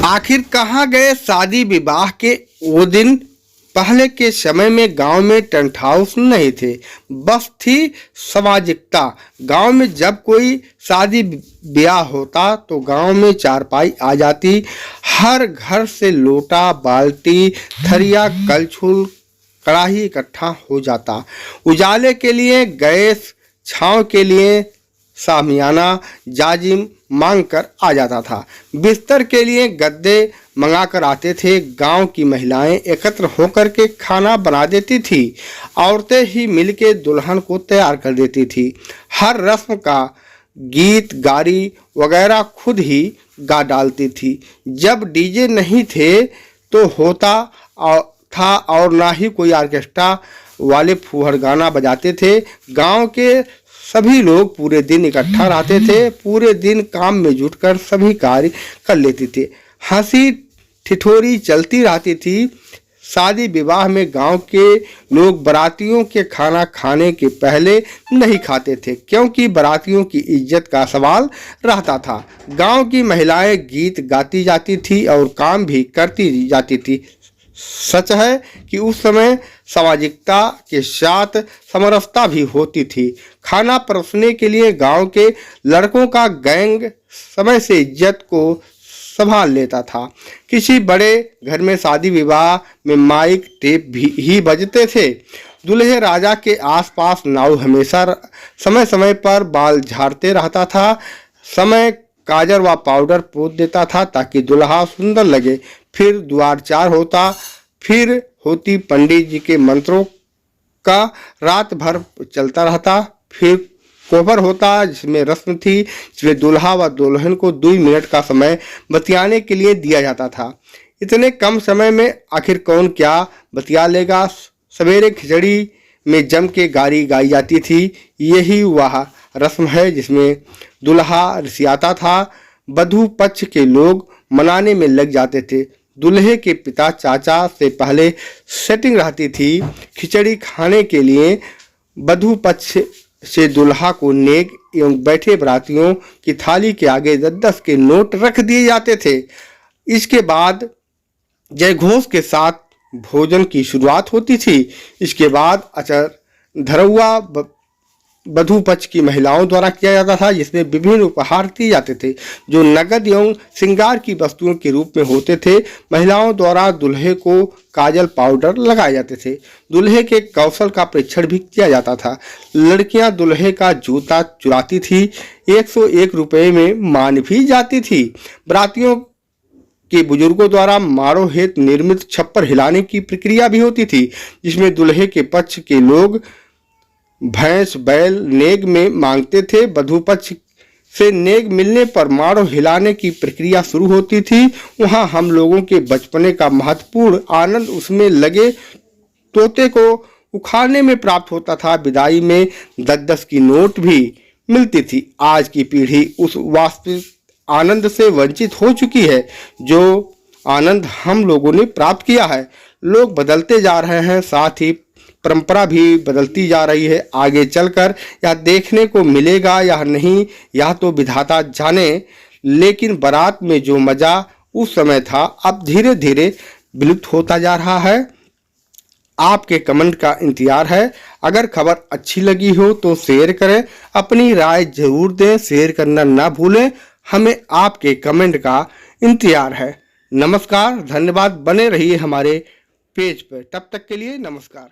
आखिर कहाँ गए शादी विवाह के वो दिन। पहले के समय में गांव में टेंट हाउस नहीं थे, बस थी सामाजिकता। गांव में जब कोई शादी ब्याह होता तो गांव में चारपाई आ जाती। हर घर से लोटा, बाल्टी, थरिया, कलछुल, कढ़ाई इकट्ठा हो जाता। उजाले के लिए गैस, छांव के लिए सामियाना, जाजिम मांग कर आ जाता था। बिस्तर के लिए गद्दे मंगा कर आते थे। गांव की महिलाएं एकत्र होकर के खाना बना देती थी। औरतें ही मिलके दुल्हन को तैयार कर देती थी। हर रस्म का गीत गारी वगैरह खुद ही गा डालती थी। जब डीजे नहीं थे तो होता था और ना ही कोई ऑर्केस्ट्रा वाले फूहड़ गाना बजाते थे। गांव के सभी लोग पूरे दिन इकट्ठा रहते थे। पूरे दिन काम में जुटकर सभी कार्य कर लेते थे। हंसी ठिठोरी चलती रहती थी। शादी विवाह में गांव के लोग बारातियों के खाना खाने के पहले नहीं खाते थे, क्योंकि बारातियों की इज्जत का सवाल रहता था। गांव की महिलाएं गीत गाती जाती थी और काम भी करती जाती थी। सच है कि उस समय सामाजिकता के साथ समरसता भी होती थी। खाना परोसने के लिए गांव के लड़कों का गैंग समय से इज्जत को संभाल लेता था। किसी बड़े घर में शादी विवाह में माइक टेप भी ही बजते थे। दूल्हे राजा के आसपास नाव हमेशा समय समय पर बाल झाड़ते रहता था। समय काजर व पाउडर पोत देता था ताकि दुल्हा सुंदर लगे। फिर द्वारचार होता, फिर होती पंडित जी के मंत्रों का रात भर चलता रहता। फिर कोबर होता, जिसमें रस्म थी, जिसमें दूल्हा व दुल्हन को 2 मिनट का समय बतियाने के लिए दिया जाता था। इतने कम समय में आखिर कौन क्या बतिया लेगा। सवेरे खिचड़ी में जम के गारी गाई जाती थी। यही वह रस्म है जिसमें दूल्हा रिसियाता था। वधू पक्ष के लोग मनाने में लग जाते थे। दूल्हे के पिता चाचा से पहले सेटिंग रहती थी। खिचड़ी खाने के लिए वधू पक्ष से दूल्हा को नेक एवं बैठे बारातियों की थाली के आगे 10-10 के नोट रख दिए जाते थे। इसके बाद जय घोष के साथ भोजन की शुरुआत होती थी। इसके बाद अचर धरौआ वधू पक्ष की महिलाओं द्वारा किया जाता था, जिसमें विभिन्न उपहार दिए जाते थे जो नगद एवं श्रृंगार की वस्तुओं के रूप में होते थे। महिलाओं द्वारा दूल्हे को काजल पाउडर लगाए जाते थे। दूल्हे के कौशल का परीक्षण भी किया जाता था। लड़कियां दूल्हे का जूता चुराती थी। 101 रुपये में मान भी जाती थी। बारातियों के बुजुर्गों द्वारा मारो हेतु निर्मित छप्पर हिलाने की प्रक्रिया भी होती थी, जिसमें दूल्हे के पक्ष के लोग भैंस बैल नेग में मांगते थे। वधू पक्ष से नेग मिलने पर मारो हिलाने की प्रक्रिया शुरू होती थी। वहां हम लोगों के बचपने का महत्वपूर्ण आनंद उसमें लगे तोते को उखाड़ने में प्राप्त होता था। विदाई में 10-10 की नोट भी मिलती थी। आज की पीढ़ी उस वास्तविक आनंद से वंचित हो चुकी है जो आनंद हम लोगों ने प्राप्त किया है। लोग बदलते जा रहे हैं, साथ ही परंपरा भी बदलती जा रही है। आगे चलकर यह देखने को मिलेगा या नहीं, यह तो विधाता जाने, लेकिन बारात में जो मजा उस समय था अब धीरे धीरे विलुप्त होता जा रहा है। आपके कमेंट का इंतजार है। अगर खबर अच्छी लगी हो तो शेयर करें, अपनी राय जरूर दें। शेयर करना ना भूलें। हमें आपके कमेंट का इंतजार है। नमस्कार, धन्यवाद। बने रहिए हमारे पेज पर। तब तक के लिए नमस्कार।